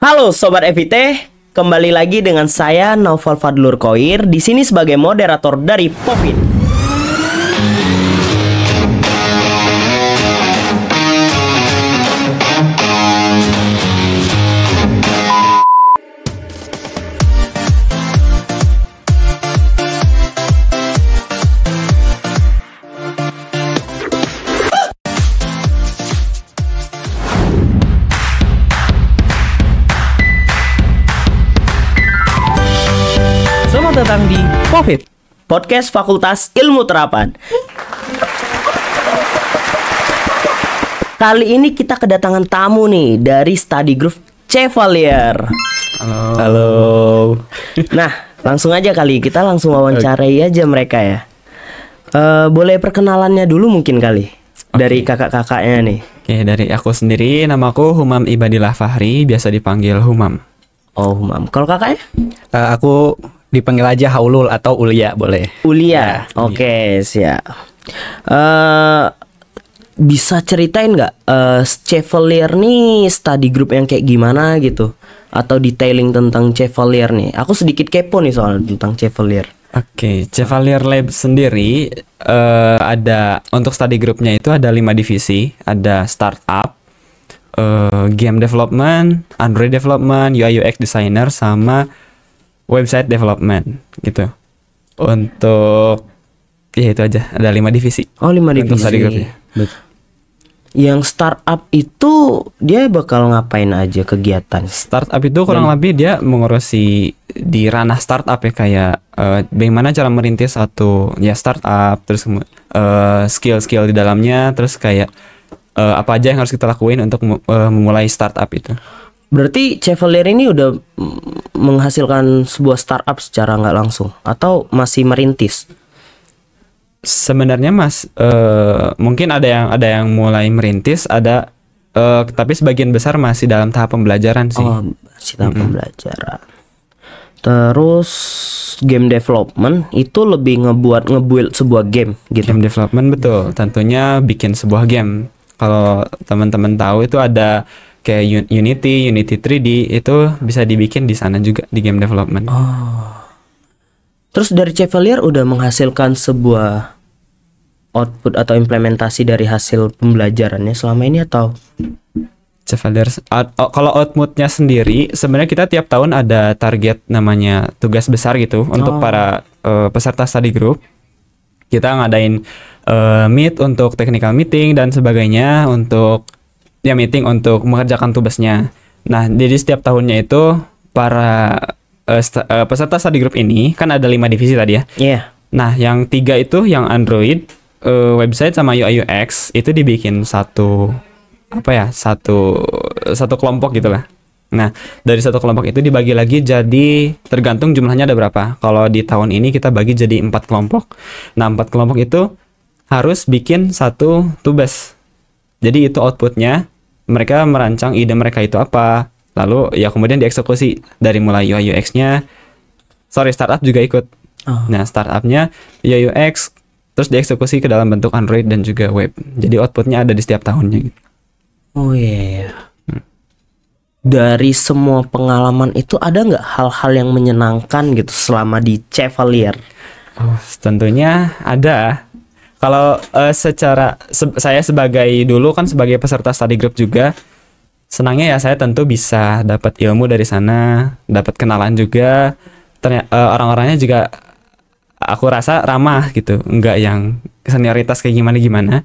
Halo Sobat FIT, kembali lagi dengan saya Naufal Fadlur Koir di sini sebagai moderator dari Popit. Selamat datang di Popit, podcast Fakultas Ilmu Terapan. Kali ini kita kedatangan tamu nih dari Study Group Chevalier. Halo. Nah, langsung aja kali kita langsung wawancarai aja mereka ya. Boleh perkenalannya dulu mungkin kali dari kakak-kakaknya nih. Oke, dari aku sendiri, namaku Humam Ibadillah Fahri, biasa dipanggil Humam. Oh, Humam. Kalau kakaknya? Aku dipanggil aja Haulul atau Ulia boleh. Ulia. Oke, siap. Bisa ceritain nggak Chevalier nih study group yang kayak gimana gitu? Atau detailing tentang Chevalier nih? Aku sedikit kepo nih soal tentang Chevalier. Oke, Chevalier Lab sendiri ada untuk study groupnya itu ada 5 divisi, ada startup, game development, Android development, UI UX designer, sama website development gitu. Untuk ya itu aja, ada 5 divisi. Oh, 5 untuk divisi. study groupnya. Betul. Yang startup itu dia bakal ngapain aja kegiatan? Startup itu kurang lebih dia mengurusi di ranah startup ya, kayak bagaimana cara merintis satu ya startup, terus skill-skill di dalamnya, terus kayak apa aja yang harus kita lakuin untuk memulai startup itu. Berarti Chevalier ini udah menghasilkan sebuah startup secara nggak langsung atau masih merintis? Sebenarnya mungkin ada yang mulai merintis, ada tapi sebagian besar masih dalam tahap pembelajaran sih. Oh, masih tahap pembelajaran. Terus game development itu lebih ngebuild sebuah game gitu. Game development betul, tentunya bikin sebuah game. Kalau teman-teman tahu itu ada kayak Unity 3D, itu bisa dibikin di sana juga di game development. Oh. Terus dari Chevalier udah menghasilkan sebuah output atau implementasi dari hasil pembelajarannya selama ini atau? Chevalier kalau outputnya sendiri sebenarnya kita tiap tahun ada target namanya tugas besar gitu untuk para peserta study group. Kita ngadain meet untuk technical meeting dan sebagainya, untuk ya meeting untuk mengerjakan tugasnya. Nah, jadi setiap tahunnya itu para peserta study group ini kan ada 5 divisi tadi ya. Iya. Yeah. Nah, yang 3 itu yang Android, website sama UI UX itu dibikin satu kelompok gitulah. Nah, dari satu kelompok itu dibagi lagi jadi tergantung jumlahnya ada berapa. Kalau di tahun ini kita bagi jadi 4 kelompok. Nah, 4 kelompok itu harus bikin satu tugas. Jadi itu outputnya, mereka merancang ide mereka itu apa, lalu ya kemudian dieksekusi dari mulai UI UX-nya. Startup juga ikut. Nah, startupnya UI UX terus dieksekusi ke dalam bentuk Android dan juga web. Jadi outputnya ada di setiap tahunnya gitu. Oh iya. Dari semua pengalaman itu ada nggak hal-hal yang menyenangkan gitu selama di Chevalier? Oh, tentunya ada. Kalau saya sebagai dulu kan sebagai peserta study group juga, senangnya ya saya tentu bisa dapat ilmu dari sana, dapat kenalan juga. Orang-orangnya juga aku rasa ramah gitu, nggak yang senioritas kayak gimana.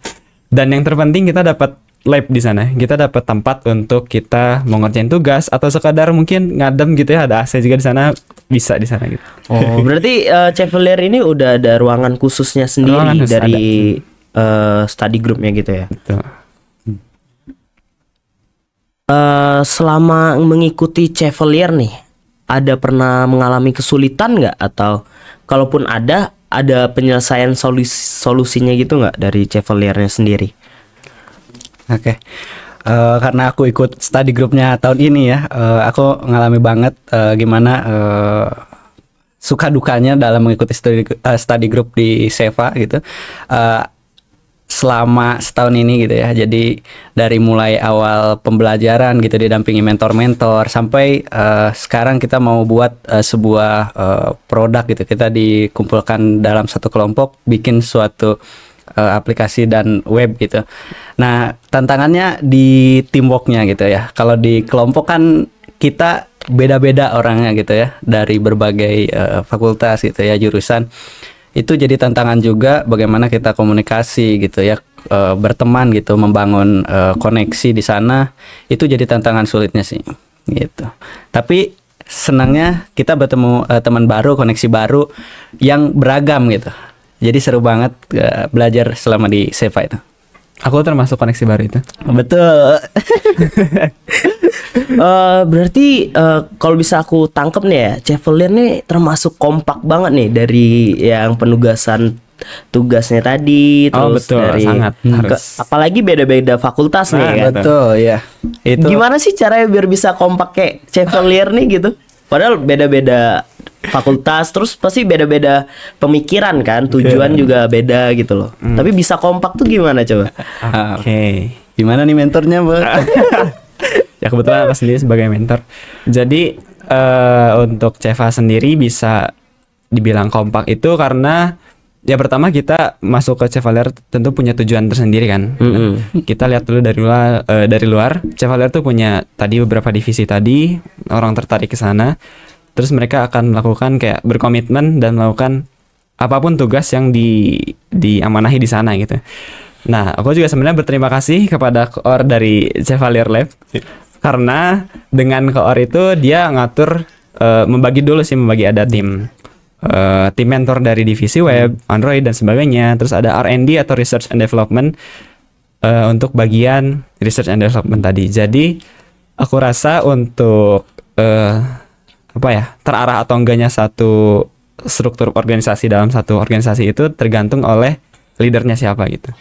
Dan yang terpenting kita dapat lab di sana, kita dapat tempat untuk kita mau ngerjain tugas atau sekadar mungkin ngadem gitu ya, ada AC juga di sana, bisa di sana gitu. Oh, berarti Chevalier ini udah ada ruangan khususnya sendiri dari study groupnya gitu ya. Betul. Selama mengikuti Chevalier nih, ada pernah mengalami kesulitan nggak, atau kalaupun ada penyelesaian solusinya gitu nggak dari Chevaliernya sendiri? Oke. Karena aku ikut study groupnya tahun ini ya, aku ngalami banget gimana suka dukanya dalam mengikuti study group di Seva gitu. selama setahun ini gitu ya. Jadi dari mulai awal pembelajaran gitu didampingi mentor-mentor sampai sekarang kita mau buat sebuah produk gitu. Kita dikumpulkan dalam satu kelompok bikin suatu aplikasi dan web gitu. Nah, tantangannya di teamworknya gitu ya. Kalau di kelompok kan kita beda-beda orangnya gitu ya, dari berbagai fakultas gitu ya, jurusan. Itu jadi tantangan juga bagaimana kita komunikasi gitu ya, berteman gitu, membangun koneksi di sana. Itu jadi tantangan sulitnya sih gitu. Tapi senangnya kita bertemu teman baru, koneksi baru yang beragam gitu. Jadi seru banget belajar selama di Seva itu. Aku termasuk koneksi baru itu. Betul. Berarti kalau bisa aku tangkep nih ya, Chevalier nih termasuk kompak banget nih dari yang penugasan tugasnya tadi, terus betul, dari sangat harus. apalagi beda-beda fakultas nih kan. Betul ya. Itu Gimana sih caranya biar bisa kompak kayak Chevalier nih gitu? Padahal beda-beda fakultas, terus pasti beda-beda pemikiran kan, tujuan juga beda gitu loh. Tapi bisa kompak tuh gimana coba? Oke. gimana nih mentornya, Bang? Ya kebetulan aku sendiri sebagai mentor. Jadi untuk Ceva sendiri bisa dibilang kompak itu karena ya pertama kita masuk ke Chevalier tentu punya tujuan tersendiri kan. Kita lihat dulu dari luar. Chevalier tuh punya tadi beberapa divisi tadi, orang tertarik ke sana. Terus mereka akan melakukan kayak berkomitmen dan melakukan apapun tugas yang diamanahi di sana gitu. Nah, aku juga sebenarnya berterima kasih kepada koor dari Chevalier Lab karena dengan koor itu dia ngatur membagi ada tim mentor dari divisi web, Android dan sebagainya. Terus ada R&D atau Research and Development untuk bagian Research and Development tadi. Jadi aku rasa untuk terarah atau enggaknya satu struktur organisasi dalam satu organisasi itu tergantung oleh leadernya siapa gitu.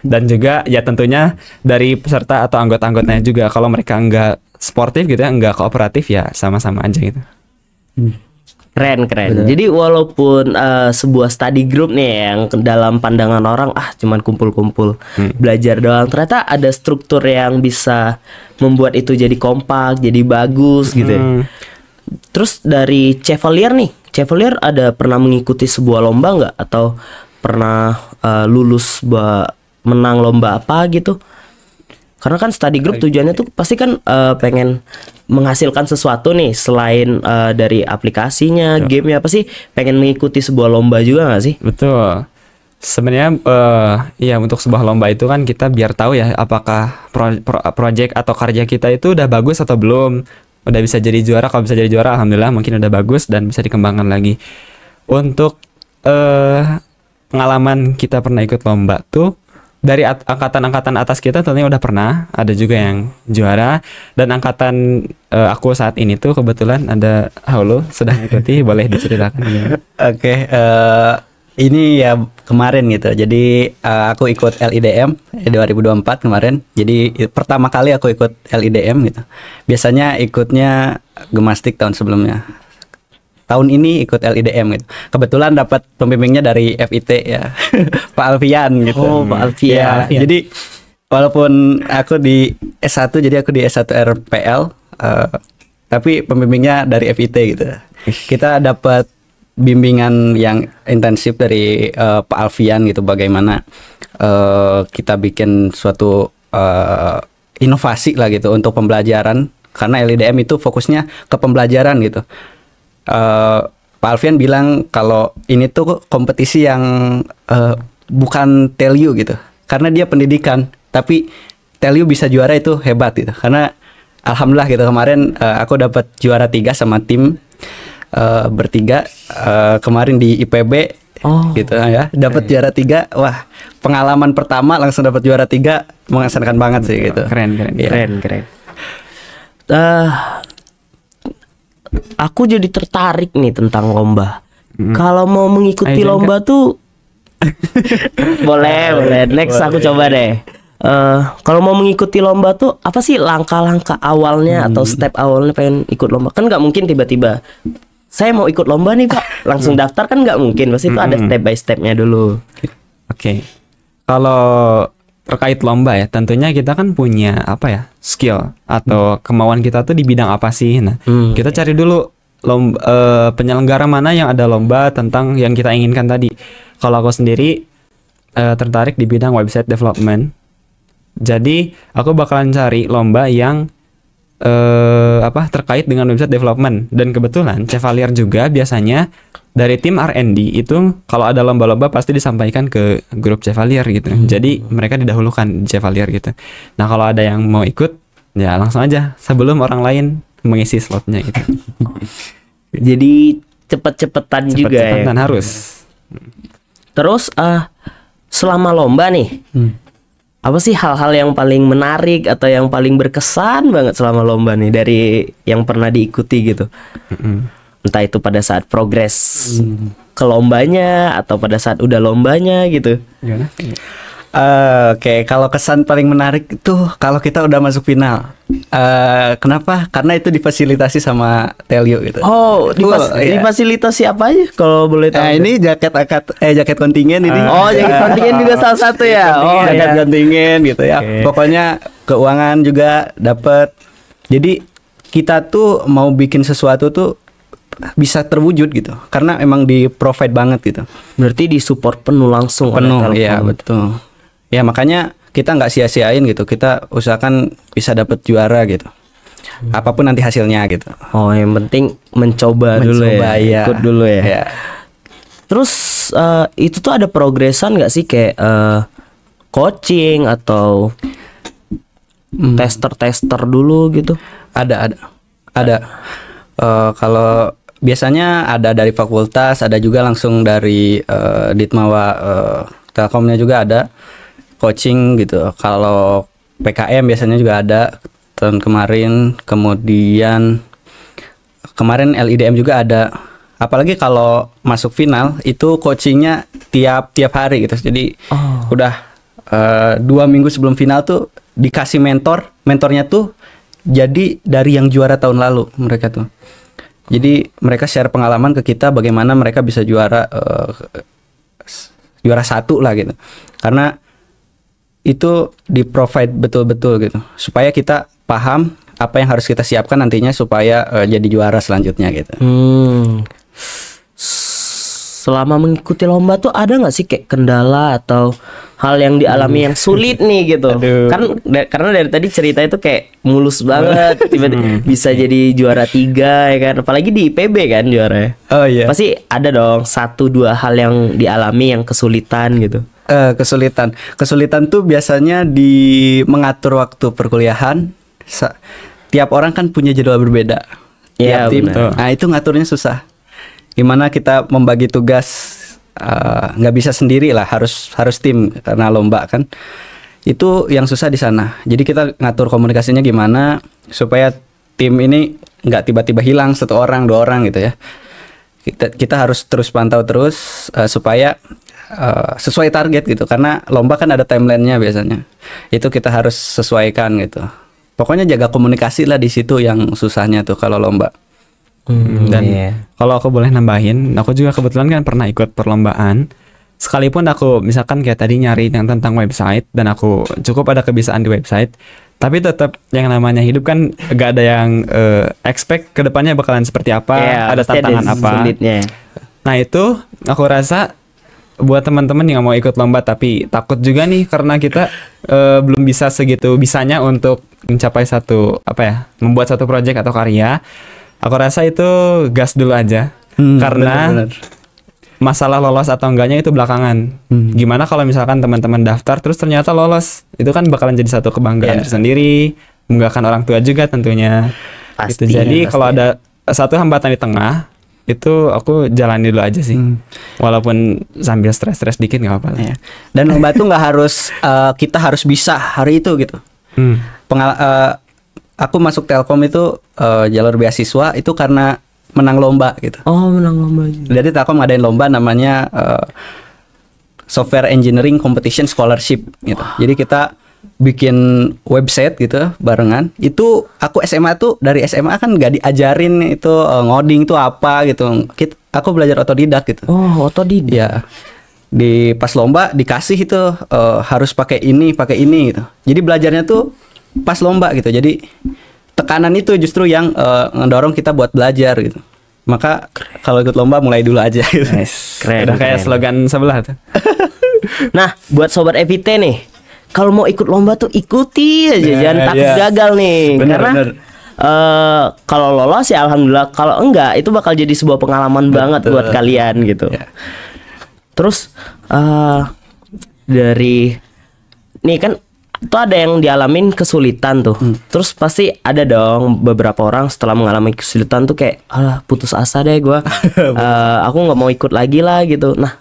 Dan juga ya tentunya dari peserta atau anggota-anggotanya juga. Kalau mereka enggak sportif gitu ya, enggak kooperatif ya sama-sama aja gitu. Keren. Jadi walaupun sebuah study group nih yang dalam pandangan orang cuman kumpul-kumpul belajar doang, ternyata ada struktur yang bisa membuat itu jadi kompak, jadi bagus gitu ya. Terus dari Chevalier nih, Chevalier ada pernah mengikuti sebuah lomba nggak? Atau pernah lulus menang lomba apa gitu? Karena kan study group tujuannya tuh pasti kan pengen menghasilkan sesuatu nih selain dari aplikasinya, gamenya, pasti pengen mengikuti sebuah lomba juga nggak sih? Betul. Sebenarnya ya untuk sebuah lomba itu kan kita biar tahu ya apakah project atau karya kita itu udah bagus atau belum. Udah bisa jadi juara. Kalau bisa jadi juara alhamdulillah mungkin udah bagus dan bisa dikembangkan lagi. Untuk pengalaman kita pernah ikut lomba tuh dari angkatan-angkatan atas kita tentunya udah pernah, ada juga yang juara. Dan angkatan aku saat ini tuh kebetulan ada Haulo sudah mengikuti. Boleh diceritakan gimana? Oke, ini ya kemarin gitu. Jadi aku ikut LIDM 2024 kemarin. Jadi pertama kali aku ikut LIDM gitu. Biasanya ikutnya Gemastik tahun sebelumnya. Tahun ini ikut LIDM gitu. Kebetulan dapat pembimbingnya dari FIT ya. Pak Alfian gitu. Oh, Pak Alfian. Ya, jadi walaupun aku di S1, jadi aku di S1 RPL, tapi pembimbingnya dari FIT gitu. Kita dapat bimbingan yang intensif dari Pak Alfian gitu, bagaimana kita bikin suatu inovasi lah gitu untuk pembelajaran, karena LIDM itu fokusnya ke pembelajaran gitu. Pak Alfian bilang kalau ini tuh kompetisi yang bukan tell you gitu, karena dia pendidikan, tapi tell you bisa juara itu hebat gitu. Karena alhamdulillah gitu kemarin aku dapat juara 3 sama tim bertiga kemarin di IPB gitu ya, dapat juara 3. Wah, pengalaman pertama langsung dapat juara 3 mengesankan banget sih gitu. Keren. Aku jadi tertarik nih tentang lomba. Kalau mau mengikuti lomba tuh boleh. Next aku coba deh. Kalau mau mengikuti lomba tuh apa sih langkah-langkah awalnya atau step awalnya pengen ikut lomba? Kan nggak mungkin tiba-tiba saya mau ikut lomba nih Pak, langsung daftar kan nggak mungkin. Pasti itu ada step by stepnya dulu. Oke. Kalau terkait lomba ya, tentunya kita kan punya apa ya, skill atau kemauan kita tuh di bidang apa sih. Nah, kita cari dulu penyelenggara mana yang ada lomba tentang yang kita inginkan tadi. Kalau aku sendiri tertarik di bidang website development. Jadi aku bakalan cari lomba yang terkait dengan website development. Dan kebetulan Chevalier juga biasanya dari tim R&D itu kalau ada lomba-lomba pasti disampaikan ke grup Chevalier gitu. Jadi mereka didahulukan di Chevalier gitu. Nah, kalau ada yang mau ikut ya langsung aja sebelum orang lain mengisi slotnya gitu. Jadi cepet-cepetan juga ya. Cepet-cepetan harus. Terus selama lomba nih, apa sih hal-hal yang paling menarik atau yang paling berkesan banget selama lomba nih dari yang pernah diikuti gitu? Entah itu pada saat progres ke lombanya atau pada saat udah lombanya gitu. Gimana? Oke, kalau kesan paling menarik itu kalau kita udah masuk final. Kenapa? Karena itu difasilitasi sama Telio gitu. Oh, Iya. difasilitasi apa aja kalau boleh tahu? Nah, ini jaket kontingen ini. Oh, jaket kontingen juga salah satu ya. Oh, jaket ya. kontingen gitu ya. Oke. Pokoknya keuangan juga dapat. Jadi kita tuh mau bikin sesuatu tuh bisa terwujud gitu. Karena emang di provide banget gitu. Berarti disupport penuh langsung oleh Penuh, Telkom. ya betul. Ya makanya kita nggak sia-siain gitu. Kita usahakan bisa dapat juara gitu. Apapun nanti hasilnya gitu. Oh, yang penting mencoba dulu ya. ya. Ikut dulu ya. Ya. Terus itu tuh ada progresan nggak sih kayak coaching atau tester dulu gitu? Ada. Kalau biasanya ada dari fakultas, ada juga langsung dari Ditmawa Telkomnya juga ada coaching gitu. Kalau PKM biasanya juga ada tahun kemarin, kemudian kemarin LIDM juga ada. Apalagi kalau masuk final itu coachingnya tiap hari gitu. Jadi udah 2 minggu sebelum final tuh dikasih mentornya tuh jadi dari yang juara tahun lalu mereka tuh. Jadi mereka share pengalaman ke kita bagaimana mereka bisa juara 1 lah gitu. Karena itu di provide betul-betul gitu. Supaya kita paham apa yang harus kita siapkan nantinya supaya jadi juara selanjutnya gitu. Selama mengikuti lomba tuh ada nggak sih kayak kendala atau hal yang dialami yang sulit nih gitu? Kan karena dari tadi cerita itu kayak mulus banget, tiba-tiba bisa jadi juara 3 ya kan? Apalagi di IPB kan juara. Oh iya. Pasti ada dong 1-2 hal yang dialami yang kesulitan gitu. Kesulitan tuh biasanya di mengatur waktu perkuliahan. Tiap orang kan punya jadwal berbeda. Iya, Tiap tim. benar. Nah itu ngaturnya susah. Gimana kita membagi tugas? Nggak bisa sendiri lah, harus tim karena lomba kan. Itu yang susah di sana. Jadi kita ngatur komunikasinya gimana supaya tim ini nggak tiba-tiba hilang 1 orang 2 orang gitu ya. Kita harus terus pantau terus supaya sesuai target gitu, karena lomba kan ada timelinenya biasanya. Itu kita harus sesuaikan gitu. Pokoknya jaga komunikasi lah di situ yang susahnya tuh kalau lomba. Dan kalau aku boleh nambahin, aku juga kebetulan kan pernah ikut perlombaan. Sekalipun aku misalkan kayak tadi nyari yang tentang website dan aku cukup ada kebiasaan di website, tapi tetap yang namanya hidup kan gak ada yang expect kedepannya bakalan seperti apa, ada tantangan apa. Sulitnya. Nah itu aku rasa buat teman-teman yang mau ikut lomba tapi takut juga nih karena kita belum bisa segitu bisanya untuk mencapai membuat satu project atau karya. Aku rasa itu gas dulu aja karena Bener. masalah lolos atau enggaknya itu belakangan. Gimana kalau misalkan teman-teman daftar terus ternyata lolos, itu kan bakalan jadi satu kebanggaan tersendiri, membanggakan orang tua juga tentunya. Pasti, Gitu. Jadi pasti. kalau ada satu hambatan di tengah, itu aku jalani dulu aja sih. Walaupun sambil stres-stres dikit nggak apa-apa. Ya. Dan lomba tuh nggak harus kita harus bisa hari itu gitu. Aku masuk Telkom itu jalur beasiswa itu karena menang lomba gitu. Oh, menang lomba juga. Jadi Telkom ngadain lomba namanya Software Engineering Competition Scholarship gitu. Jadi kita bikin website gitu barengan. Itu aku SMA tuh dari SMA kan nggak diajarin itu ngoding itu apa gitu. Aku belajar otodidak gitu. Oh, otodidak. Ya. di pas lomba dikasih itu harus pakai ini gitu. Jadi belajarnya tuh pas lomba gitu. Jadi tekanan itu justru yang ngedorong kita buat belajar gitu. Maka kalau ikut lomba mulai dulu aja gitu. Keren. Udah kayak slogan sebelah tuh. Nah, buat sobat FIT nih, kalau mau ikut lomba tuh ikuti aja, jangan takut iya. gagal nih. Bener, Karena bener. kalau lolos ya alhamdulillah, kalau enggak itu bakal jadi sebuah pengalaman banget buat kalian gitu. Ya. Terus dari nih kan tuh ada yang dialamin kesulitan tuh. Terus pasti ada dong beberapa orang setelah mengalami kesulitan tuh kayak putus asa deh gua. Aku nggak mau ikut lagi lah gitu. Nah,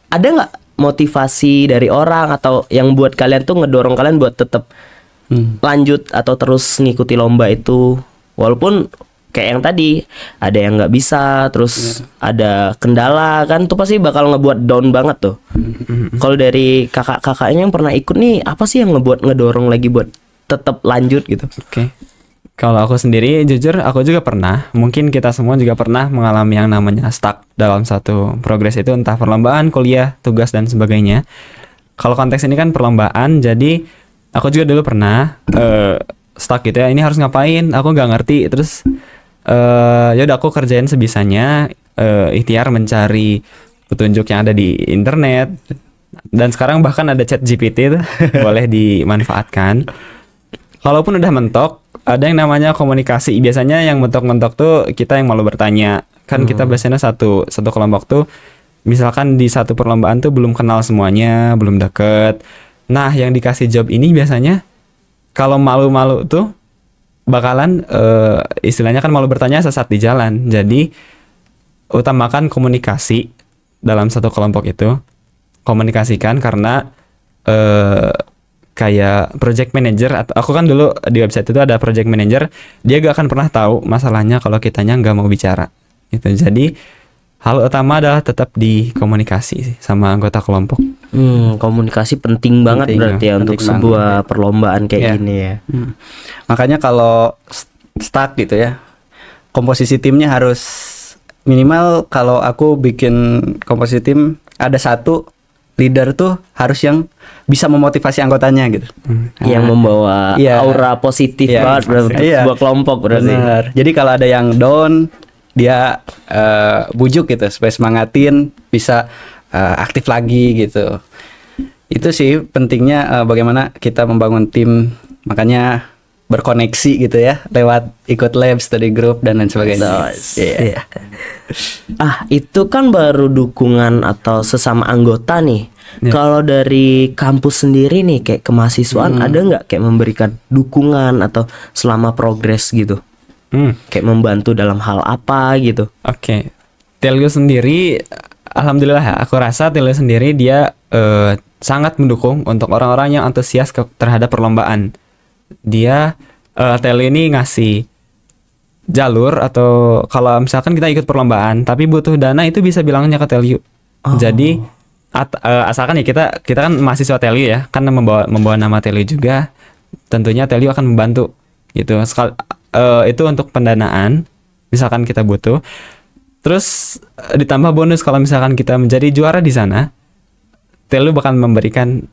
ada nggak motivasi dari orang atau yang buat kalian tuh ngedorong kalian buat tetap lanjut atau terus ngikuti lomba itu, walaupun kayak yang tadi ada yang nggak bisa, terus ada kendala kan, tuh pasti bakal ngebuat down banget tuh. Kalau dari kakak-kakaknya yang pernah ikut nih, apa sih yang ngebuat ngedorong lagi buat tetap lanjut gitu? Oke. Kalau aku sendiri jujur aku juga pernah, mungkin kita semua juga pernah mengalami yang namanya stuck dalam satu progres itu, entah perlombaan, kuliah, tugas dan sebagainya. Kalau konteks ini kan perlombaan, jadi aku juga dulu pernah stuck gitu ya, ini harus ngapain, aku nggak ngerti, terus ya udah aku kerjain sebisanya, ikhtiar mencari petunjuk yang ada di internet, dan sekarang bahkan ada chat GPT tuh boleh dimanfaatkan. Kalaupun udah mentok, ada yang namanya komunikasi. Biasanya yang mentok-mentok tuh kita yang malu bertanya. Kan kita biasanya satu kelompok tuh, misalkan di satu perlombaan tuh belum kenal semuanya, belum deket. Nah, yang dikasih job ini biasanya kalau malu-malu tuh bakalan istilahnya kan malu bertanya sesat di jalan. Jadi utamakan komunikasi dalam satu kelompok itu. Komunikasikan karena kayak project manager, atau aku kan dulu di website itu ada project manager, dia gak akan pernah tahu masalahnya kalau kitanya nggak mau bicara gitu. Jadi hal utama adalah tetap di komunikasi sama anggota kelompok. Komunikasi penting banget berarti ya untuk penting sebuah banget. perlombaan kayak gini ya. Makanya kalau stuck gitu ya, komposisi timnya harus minimal, kalau aku bikin komposisi tim ada satu leader tuh harus yang bisa memotivasi anggotanya gitu. Yang membawa iya. aura positif Iya. banget berarti untuk Iya. sebuah kelompok berarti. Benar. Jadi kalau ada yang down, dia bujuk gitu supaya semangatin, bisa aktif lagi gitu. Itu sih pentingnya bagaimana kita membangun tim. Makanya berkoneksi gitu ya, lewat ikut lab, study group dan lain sebagainya. Iya. Itu kan baru dukungan atau sesama anggota nih. Kalau dari kampus sendiri nih, kayak kemahasiswaan ada nggak kayak memberikan dukungan atau selama progres gitu? Kayak membantu dalam hal apa gitu? Oke. Telio sendiri, alhamdulillah ya, aku rasa Telio sendiri dia sangat mendukung untuk orang-orang yang antusias terhadap perlombaan. Dia Telio ini ngasih jalur, atau kalau misalkan kita ikut perlombaan tapi butuh dana, itu bisa bilangnya ke Telio. Jadi asalkan ya kita kan mahasiswa Telio ya, kan membawa nama Telio juga, tentunya Telio akan membantu gitu. Itu untuk pendanaan misalkan kita butuh. Terus ditambah bonus kalau misalkan kita menjadi juara di sana, Telio bakal memberikan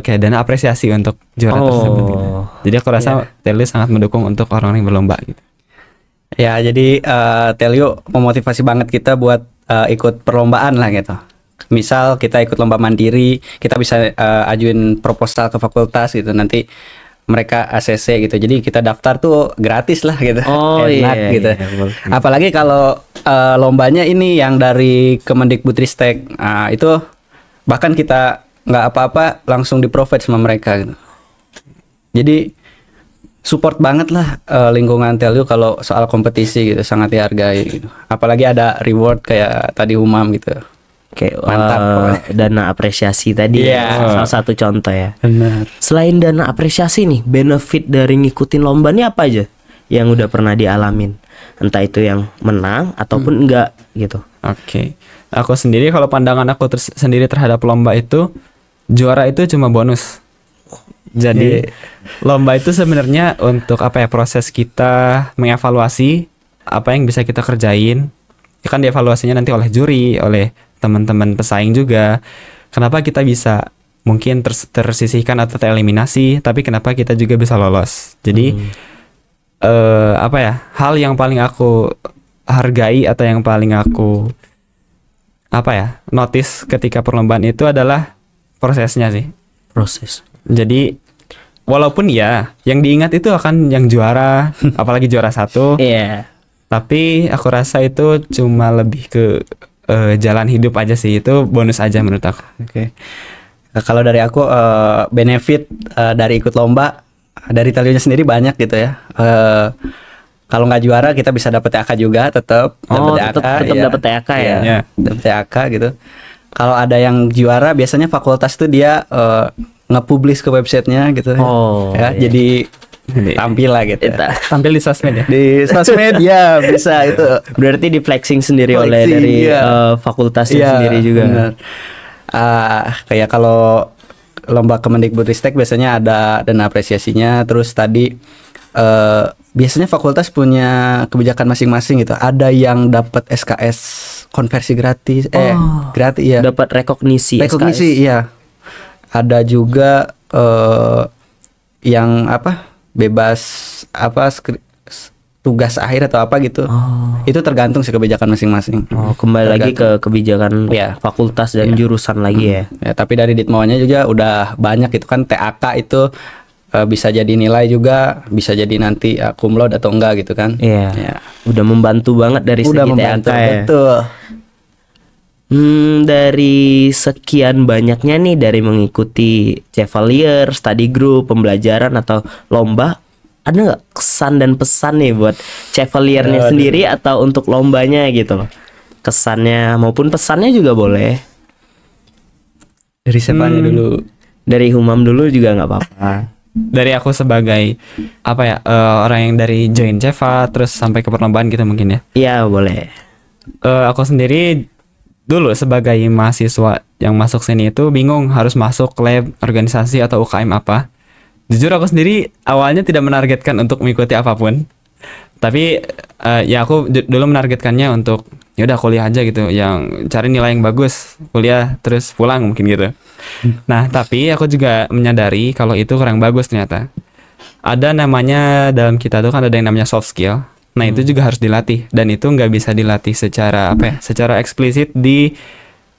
kayak dana apresiasi untuk juara tersebut gitu. Jadi aku rasa Telio sangat mendukung untuk orang-orang yang berlomba gitu. Ya, jadi Telio memotivasi banget kita buat ikut perlombaan lah gitu. Misal kita ikut lomba mandiri, kita bisa ajuin proposal ke fakultas gitu, nanti mereka ACC gitu. Jadi kita daftar tuh gratis lah gitu. Enak gitu. Apalagi kalau lombanya ini yang dari Kemendikbudristek, itu bahkan kita nggak apa-apa langsung di-provide sama mereka gitu. Jadi support banget lah lingkungan Telio kalau soal kompetisi gitu, sangat dihargai gitu. Apalagi ada reward kayak tadi Umam gitu. Kayak Mantap dana apresiasi tadi ya, salah satu contoh ya. Benar. Selain dana apresiasi nih, benefit dari ngikutin lomba nih apa aja yang udah pernah dialamin? Entah itu yang menang ataupun enggak gitu. Oke. Aku sendiri, kalau pandangan aku sendiri terhadap lomba itu, juara itu cuma bonus. Jadi lomba itu sebenarnya untuk apa ya, proses kita mengevaluasi apa yang bisa kita kerjain. Kan dievaluasinya nanti oleh juri, oleh teman-teman pesaing juga. Kenapa kita bisa mungkin tersisihkan atau tereliminasi, tapi kenapa kita juga bisa lolos. Jadi apa ya, hal yang paling aku hargai atau yang paling aku apa ya, notice ketika perlombaan itu adalah prosesnya sih. Proses. Jadi walaupun ya yang diingat itu akan yang juara, apalagi juara 1. Iya. Tapi aku rasa itu cuma lebih ke jalan hidup aja sih, itu bonus aja menurut aku. Oke. Kalau dari aku benefit dari ikut lomba dari Telionya sendiri banyak gitu ya. Kalau nggak juara kita bisa dapat TAK juga, tetap tetap iya. dapat TAK ya. Iya. Dapat TAK gitu. Kalau ada yang juara biasanya fakultas tuh dia nge-publish ke websitenya gitu. Oh, ya. iya. Jadi tampil lah gitu. Tampil di sosmed ya. Di sosmed ya bisa itu. Berarti di flexing sendiri oleh Flexing, dari iya. fakultasnya Iya, sendiri juga. benar. Kayak kalau lomba Kemendikbudristek biasanya ada dana apresiasinya. Terus tadi biasanya fakultas punya kebijakan masing-masing gitu. Ada yang dapat SKS konversi gratis, gratis ya. Dapat rekognisi SKS. Iya. Ada juga yang apa? Bebas apa tugas akhir atau apa gitu. Itu tergantung sih kebijakan masing-masing. Kembali lagi ke kebijakan Iya. fakultas dan jurusan lagi ya. Ya, tapi dari Ditmawanya juga udah banyak itu kan TAK itu bisa jadi nilai juga, bisa jadi nanti cum laude atau enggak gitu kan. Iya. Ya. Udah membantu banget dari Udah segi membantu, TAK ya. betul. Dari sekian banyaknya nih, dari mengikuti Chevalier, study group, pembelajaran atau lomba, ada nggak kesan dan pesan nih buat Chevaliernya sendiri atau untuk lombanya gitu loh? Kesannya maupun pesannya juga boleh. Dari siapanya dulu? Dari Humam dulu juga nggak apa-apa. Dari aku sebagai apa ya, orang yang dari join Cheva terus sampai ke perlombaan gitu mungkin ya. Iya boleh. Aku sendiri dulu sebagai mahasiswa yang masuk sini itu bingung harus masuk lab, organisasi atau UKM apa. Jujur aku sendiri awalnya tidak menargetkan untuk mengikuti apapun. Tapi ya aku dulu menargetkannya untuk ya udah kuliah aja gitu, yang cari nilai yang bagus, kuliah terus pulang mungkin gitu. Nah, tapi aku juga menyadari kalau itu kurang bagus ternyata. Ada namanya dalam kita tuh kan ada yang namanya soft skill. Nah, itu juga harus dilatih dan itu nggak bisa dilatih secara apa ya? Secara eksplisit di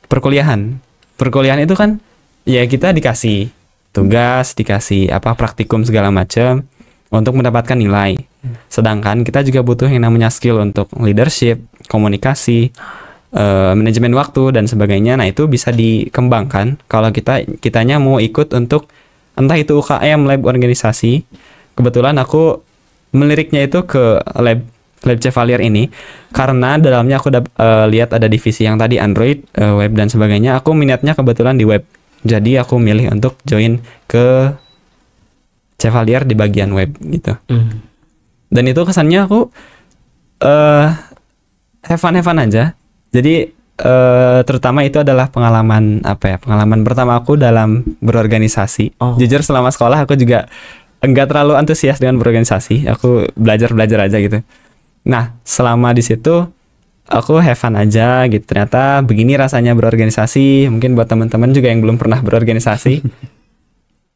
perkuliahan. Perkuliahan itu kan ya kita dikasih tugas, dikasih apa praktikum segala macam untuk mendapatkan nilai. Sedangkan kita juga butuh yang namanya skill untuk leadership, komunikasi, manajemen waktu dan sebagainya. Nah, itu bisa dikembangkan kalau kitanya mau ikut untuk entah itu UKM, lab organisasi. Kebetulan aku meliriknya itu ke lab Chevalier ini karena dalamnya aku lihat ada divisi yang tadi Android, web dan sebagainya. Aku minatnya kebetulan di web. Jadi aku milih untuk join ke Chevalier di bagian web gitu. Dan itu kesannya aku have fun aja. Jadi terutama itu adalah pengalaman apa ya? Pengalaman pertama aku dalam berorganisasi. Jujur selama sekolah aku juga enggak terlalu antusias dengan berorganisasi. Aku belajar aja gitu. Nah, selama di situ aku have fun aja gitu. Ternyata begini rasanya berorganisasi. Mungkin buat teman-teman juga yang belum pernah berorganisasi.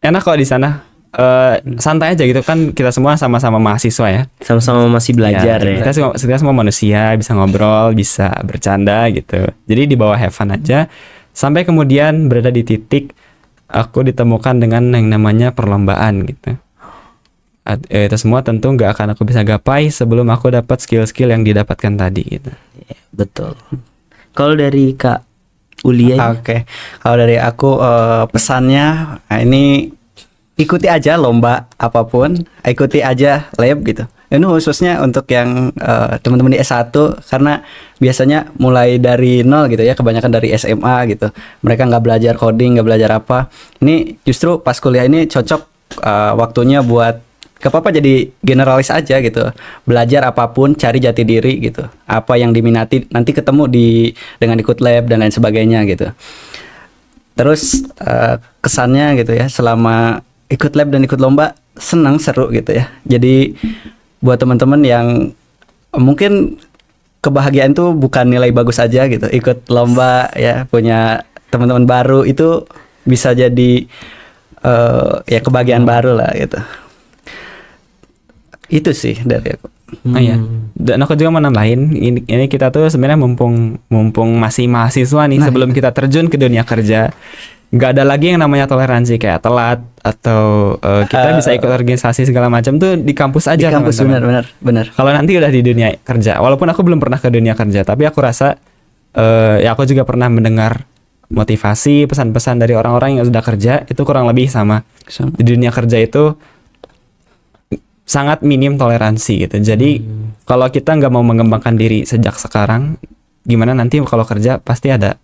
Enak kok di sana. Santai aja gitu kan, kita semua sama-sama mahasiswa ya. Sama-sama masih belajar ya. Kita semua manusia, bisa ngobrol, bisa bercanda gitu. Jadi di bawah have fun aja. Sampai kemudian berada di titik aku ditemukan dengan yang namanya perlombaan gitu. Itu semua tentu nggak akan aku bisa gapai sebelum aku dapat skill-skill yang didapatkan tadi gitu. Ya, betul. Kalau dari Kak Ulia, Oke. Kalau dari aku pesannya, nah ini ikuti aja lomba apapun, ikuti aja lab gitu. Ini khususnya untuk yang teman-teman di S1 karena biasanya mulai dari nol gitu ya, kebanyakan dari SMA gitu. Mereka nggak belajar coding, nggak belajar apa. Ini justru pas kuliah ini cocok waktunya buat gak apa-apa jadi generalis aja gitu. Belajar apapun, cari jati diri gitu. Apa yang diminati nanti ketemu dengan ikut lab dan lain sebagainya gitu. Terus kesannya gitu ya, selama ikut lab dan ikut lomba senang, seru gitu ya. Jadi buat teman-teman yang mungkin kebahagiaan tuh bukan nilai bagus aja gitu. Ikut lomba ya, punya teman-teman baru itu bisa jadi ya kebahagiaan baru lah gitu. Itu sih dari aku. Oh iya. Dan aku juga mau nambahin, ini kita tuh sebenarnya mumpung masih mahasiswa nih, sebelum kita terjun ke dunia kerja, nggak ada lagi yang namanya toleransi kayak telat atau kita bisa ikut organisasi segala macam tuh di kampus aja. Di kampus, benar. Kalau nanti udah di dunia kerja, walaupun aku belum pernah ke dunia kerja, tapi aku rasa ya aku juga pernah mendengar motivasi, pesan-pesan dari orang-orang yang sudah kerja itu kurang lebih sama. Di dunia kerja itu sangat minim toleransi gitu. Jadi kalau kita nggak mau mengembangkan diri sejak sekarang, gimana nanti kalau kerja pasti ada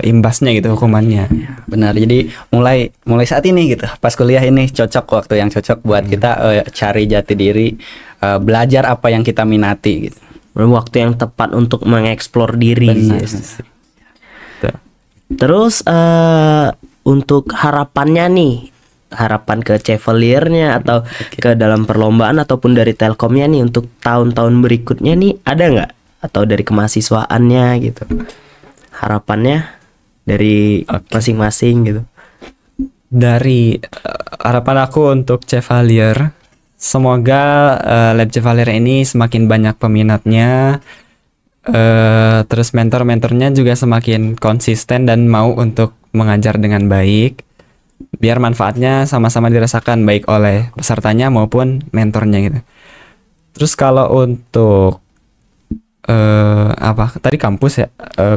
imbasnya gitu, hukumannya. Benar. Jadi mulai saat ini gitu, pas kuliah ini cocok, waktu yang cocok buat kita cari jati diri, belajar apa yang kita minati gitu. Waktu yang tepat untuk mengeksplor diri. Benar. Terus untuk harapannya nih, harapan ke Chevaliernya atau ke dalam perlombaan ataupun dari Telkomnya nih untuk tahun-tahun berikutnya nih, ada nggak? Atau dari kemahasiswaannya gitu, harapannya dari masing-masing gitu. Dari harapan aku untuk Chevalier, semoga Lab Chevalier ini semakin banyak peminatnya, terus mentor-mentornya juga semakin konsisten dan mau untuk mengajar dengan baik, biar manfaatnya sama-sama dirasakan baik oleh pesertanya maupun mentornya gitu. Terus kalau untuk apa tadi, kampus ya?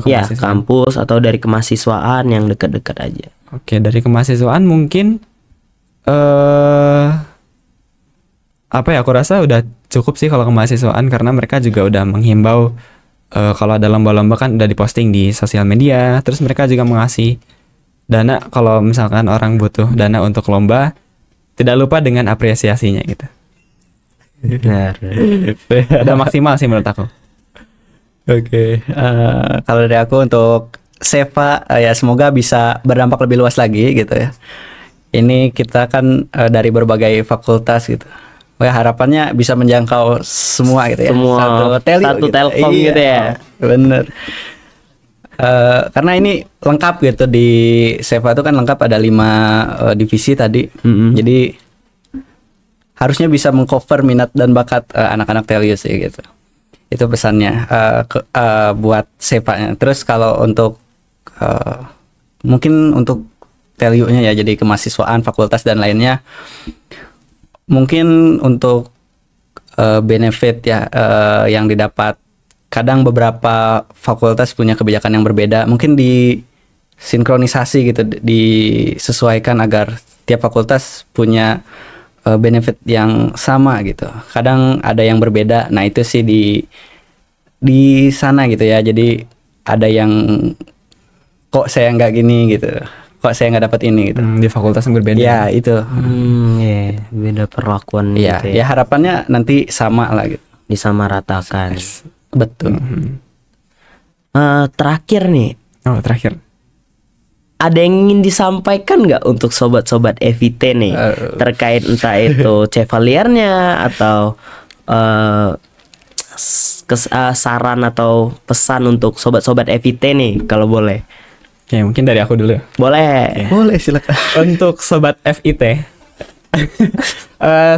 Ya, kampus atau dari kemahasiswaan yang dekat-dekat aja. Oke, dari kemahasiswaan mungkin apa ya, aku rasa udah cukup sih kalau kemahasiswaan, karena mereka juga udah menghimbau kalau ada lomba-lomba kan udah diposting di sosial media, terus mereka juga mengasih dana kalau misalkan orang butuh dana untuk lomba, tidak lupa dengan apresiasinya gitu. Benar. Udah maksimal sih menurut aku. Oke, kalau dari aku untuk Seva ya semoga bisa berdampak lebih luas lagi gitu ya. Ini kita kan dari berbagai fakultas gitu. Wah, harapannya bisa menjangkau semua gitu ya. Satu Telkom gitu ya. Bener. Karena ini lengkap gitu, di Seva itu kan lengkap, ada 5 divisi tadi. Jadi harusnya bisa mengcover minat dan bakat anak-anak Telio sih gitu. Itu pesannya buat Seva-nya. Terus kalau untuk mungkin untuk Telio-nya ya, jadi kemahasiswaan, fakultas dan lainnya, mungkin untuk benefit ya yang didapat. Kadang beberapa fakultas punya kebijakan yang berbeda, mungkin disinkronisasi gitu, disesuaikan agar tiap fakultas punya benefit yang sama gitu. Kadang ada yang berbeda, nah itu sih di sana gitu ya. Jadi ada yang kok saya nggak gini gitu, kok saya nggak dapat ini gitu. Di fakultas yang berbeda. Ya itu. Beda perlakuan ya, gitu ya. Ya harapannya nanti sama lah gitu. Disamaratakan. Betul. Terakhir nih. Terakhir. Ada yang ingin disampaikan nggak untuk sobat-sobat FIT nih terkait entah itu Chevaliernya atau saran atau pesan untuk sobat-sobat FIT nih, kalau boleh? Oke, mungkin dari aku dulu. Boleh. Boleh, silakan. Untuk sobat FIT,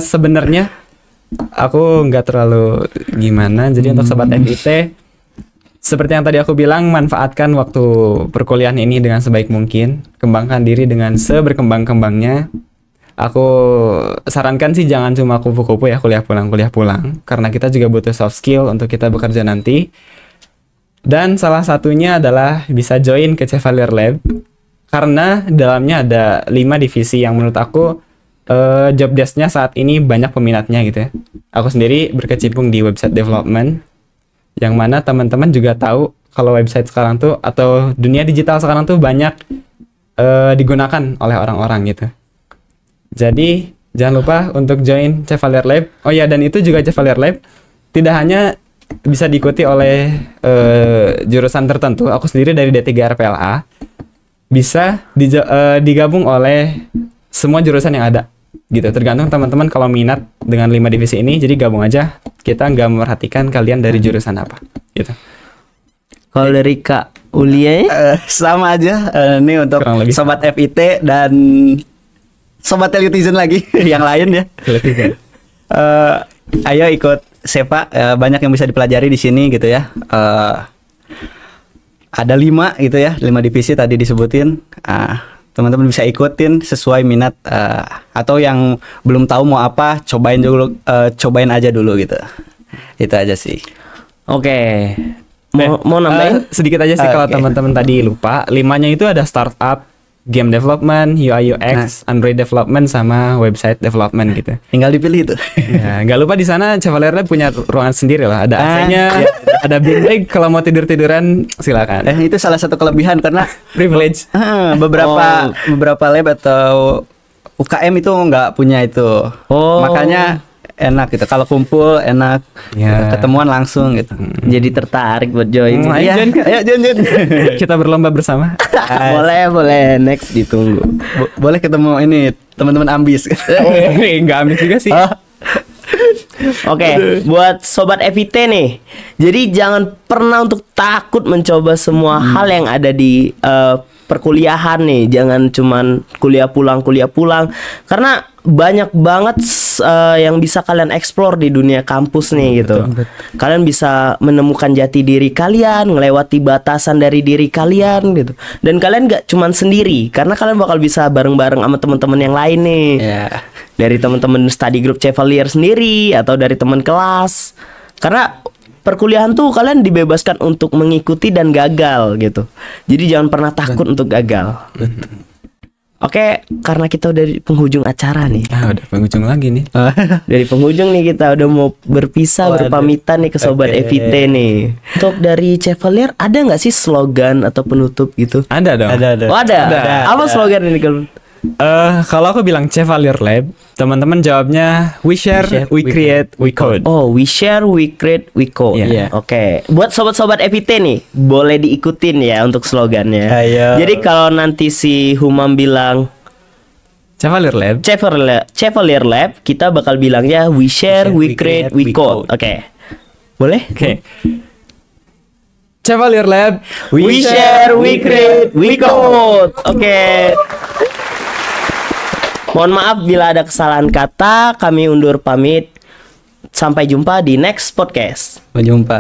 sebenarnya aku nggak terlalu gimana. Jadi untuk sobat FIT, seperti yang tadi aku bilang, manfaatkan waktu perkuliahan ini dengan sebaik mungkin, kembangkan diri dengan seberkembang-kembangnya. Aku sarankan sih jangan cuma kupu-kupu ya, kuliah pulang, karena kita juga butuh soft skill untuk kita bekerja nanti. Dan salah satunya adalah bisa join ke Chevalier Lab, karena dalamnya ada 5 divisi yang menurut aku job desk-nya saat ini banyak peminatnya gitu ya. Aku sendiri berkecimpung di website development, yang mana teman-teman juga tahu kalau website sekarang tuh atau dunia digital sekarang tuh banyak digunakan oleh orang-orang gitu. Jadi jangan lupa untuk join Chevalier Lab. Oh ya, dan itu juga Chevalier Lab tidak hanya bisa diikuti oleh jurusan tertentu. Aku sendiri dari D3 RPLA bisa digabung oleh semua jurusan yang ada gitu, tergantung teman-teman kalau minat dengan 5 divisi ini. Jadi gabung aja, kita nggak memperhatikan kalian dari jurusan apa. gitu. Kalau dari Kak Ulia Sama aja. Ini untuk Kurang lebih. sobat FIT dan sobat Telutizen lagi yang lain ya. Telutizen. Ayo ikut SEPA, banyak yang bisa dipelajari di sini gitu ya. Ada 5 gitu ya, 5 divisi tadi disebutin. Teman-teman bisa ikutin sesuai minat, atau yang belum tahu mau apa, cobain cobain aja dulu gitu. Itu aja sih. Oke. Mau nambahin? Sedikit aja sih kalau Oke. teman-teman tadi lupa, 5-nya itu ada startup, game development, UI UX, Android development sama website development gitu. Tinggal dipilih itu. Ya, nggak lupa di sana Chevalier Lab punya ruangan sendiri lah. Ada AC-nya, iya. ada bimbing kalau mau tidur-tiduran silakan. Itu salah satu kelebihan karena Privilege. beberapa lab atau UKM itu nggak punya itu. Oh. Makanya enak gitu. Kalau kumpul enak, Ya. ketemuan langsung gitu. Jadi tertarik buat join. Ayo, Iya. Jon. Ayo Jon. Kita berlomba bersama. Boleh, next ditunggu. Boleh ketemu ini teman-teman ambis. Enggak amis juga sih. Oke, buat sobat FIT nih. Jadi jangan pernah untuk takut mencoba semua hal yang ada di perkuliahan nih. Jangan cuman kuliah pulang. Karena banyak banget yang bisa kalian explore di dunia kampus nih gitu. Kalian bisa menemukan jati diri kalian, ngelewati batasan dari diri kalian gitu. Dan kalian gak cuman sendiri, karena kalian bakal bisa bareng-bareng sama teman-teman yang lain nih. Ya. Dari teman-teman study group Chevalier sendiri atau dari teman kelas. Karena perkuliahan tuh kalian dibebaskan untuk mengikuti dan gagal gitu. Jadi jangan pernah takut untuk gagal. Oke, karena kita udah di penghujung acara nih. Udah penghujung lagi nih. Dari penghujung nih kita udah mau berpisah, berpamitan nih ke sobat FIT nih. Untuk dari Chevalier ada nggak sih slogan atau penutup gitu? Ada dong. Oh, ada. Apa slogan ini kalau? Kalau aku bilang Chevalier Lab, teman-teman jawabnya we share, we create, we code. Oh, we share, we create, we code. Iya. Oke. Buat sobat-sobat FIT nih, boleh diikutin ya untuk slogannya. Ayo. Jadi kalau nanti si Humam bilang Chevalier Lab. Chevalier Lab, kita bakal bilangnya we share, we create, we code. Oke. Boleh? Oke. Chevalier Lab, We share, we create, we code. Oke. Mohon maaf bila ada kesalahan kata, kami undur pamit. Sampai jumpa di next podcast. Sampai jumpa.